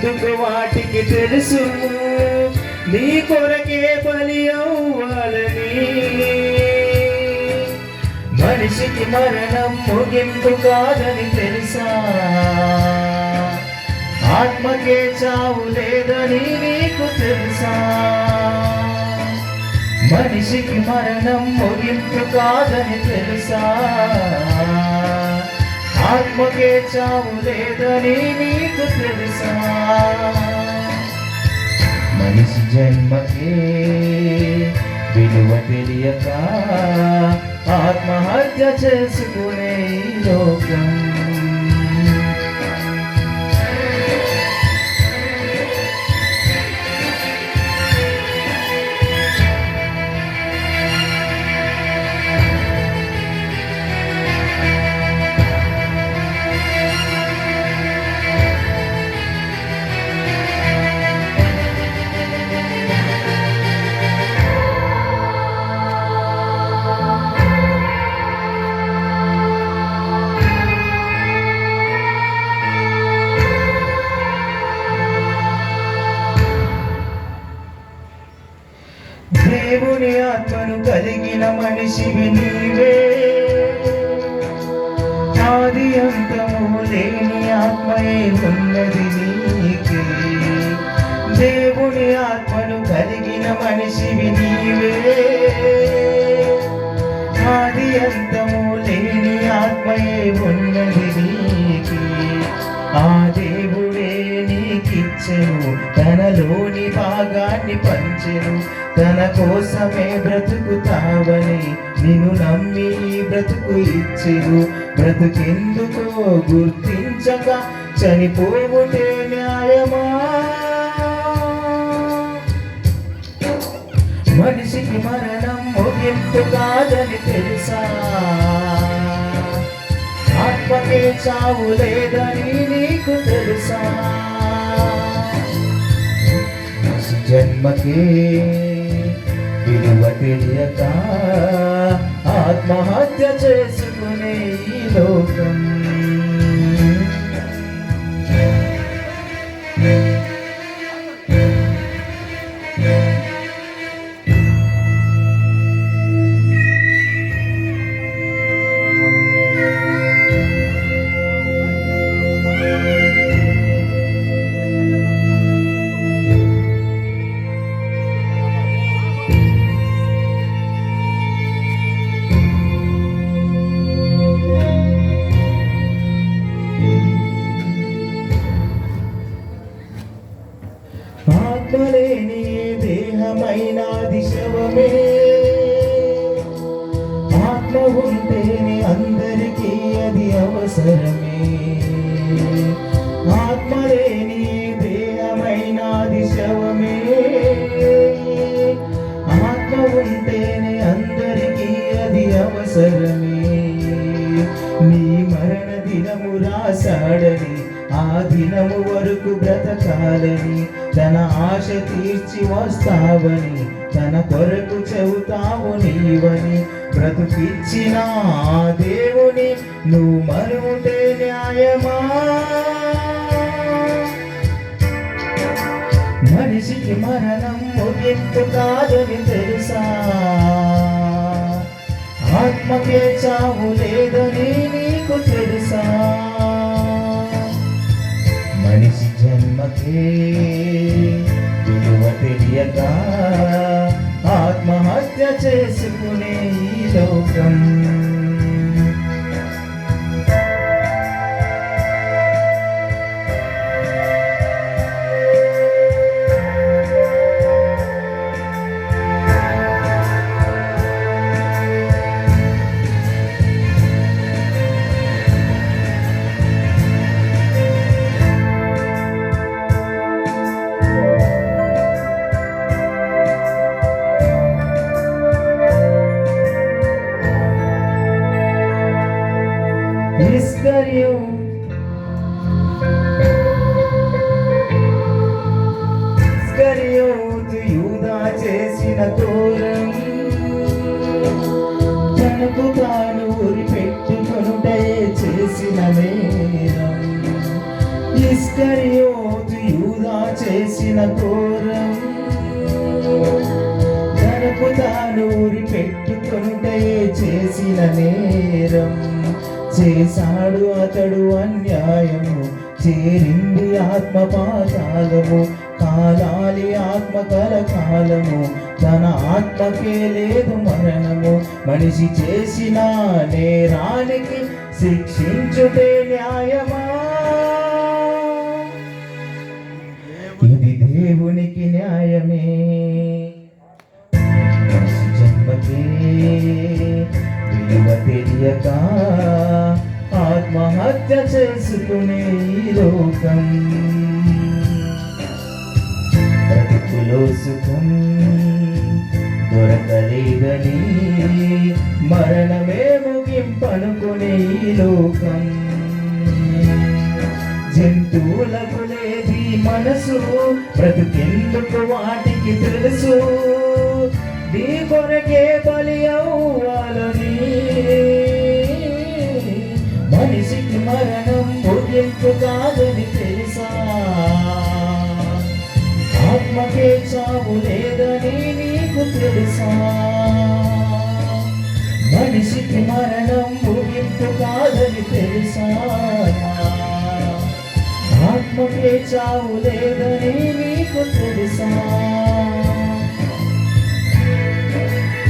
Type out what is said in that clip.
ఎందుకు వాటికి తెలుసు నీ కొరకే బలి అవ్వాలని. మనిషికి మరణం ముగింపు కాదని తెలుసా, ఆత్మకే చావు లేదని నీకు తెలుసా. మనిషికి మరణం ముగింపు కాదని తెలుసా, ఆత్మకే చావు లేదని నీకు తెలుసా. మనిషి జన్మకే విలువ తెలియక ఆత్మహత్య చేసుకునే ఈ లోకం. దేవుని ఆత్మను కలిగిన మనిషివి నీవే, ఆది అంతము లేని ఆత్మయే ఉన్నది నీకే. దేవుని ఆత్మను కలిగిన మనిషివి నీవే, ఆది అంతము లేని ఆత్మయే ఉన్నది నీకే. ఆ దేవుడే నీకిచ్చెను తనలోని భాగాన్ని పంచెను, తన కోసమే బ్రతుకుతావని నిన్ను నమ్మి బ్రతుకు ఇచ్చెను. బ్రతుకెందుకో గుర్తించక చనిపోవుటే న్యాయమా. మనిషికి మరణం ముగింపు కాదని తెలుసా, ఆత్మకే చావు లేదని నీకు తెలుసా. జన్మకే విలువ తెలియక ఆత్మహత్య చేసుకునే ఈ లోకం. ఆత్మలేని దేహమైన శవమే, ఆత్మ ఉంటేనే అందరికీ అది అవసరమే. ఆత్మలేని దేహమైన శవమే, ఆత్మ ఉంటేనే అందరికీ అది అవసరమే. నీ మరణ దినము రాశాడని ఆ దినము వరకు బ్రతకాలని, తన ఆశ తీర్చి వస్తావని తన కొరకు చెబుతావు నీవని. బ్రతుకిచ్చిన ఆ దేవుని నువ్వు మరువుటే న్యాయమా. మనిషికి మరణం ముగింపు కాదని తెలుసా, ఆత్మకే చావు లేదని నీకు తెలుసా. మనిషి జన్మకే విలువ తెలియక ఆత్మహత్య చేసుకునే ఈ లోకం. చేసిన ఘోరం తనకు తానూరి పెట్టుకొనుటే చేసిన నేరం చేశాడు అతడు అన్యాయము చేరింది ఆత్మ పాతాళము కాలాలి ఆత్మ కలకాలము తన ఆత్మకే లేదు మరణము మనిషి చేసిన నేరానికి శిక్షించుటే న్యాయమా ఇది దేవునికి న్యాయమే మనిషి జన్మకే విలువ తెలియక ఆత్మహత్య చేసుకునే ఈ లోకం బ్రతుకులో సుఖం దొరకలేదని మరణమే ముగింపనుకునే ఈ లోకం జంతువులకు లేది మనసు బ్రతుకెందుకు వాటికి తెలుసు నీ కొరకే బలి అవ్వాలని మనిషికి మరణం ముగింపు కాదని తెలుసా ఆత్మకే చావు లేదని నీకు తెలుసా మనిషికి మరణం ముగింపు కాదని తెలుసా ఆత్మకే చావు లేదని నీకు తెలుసా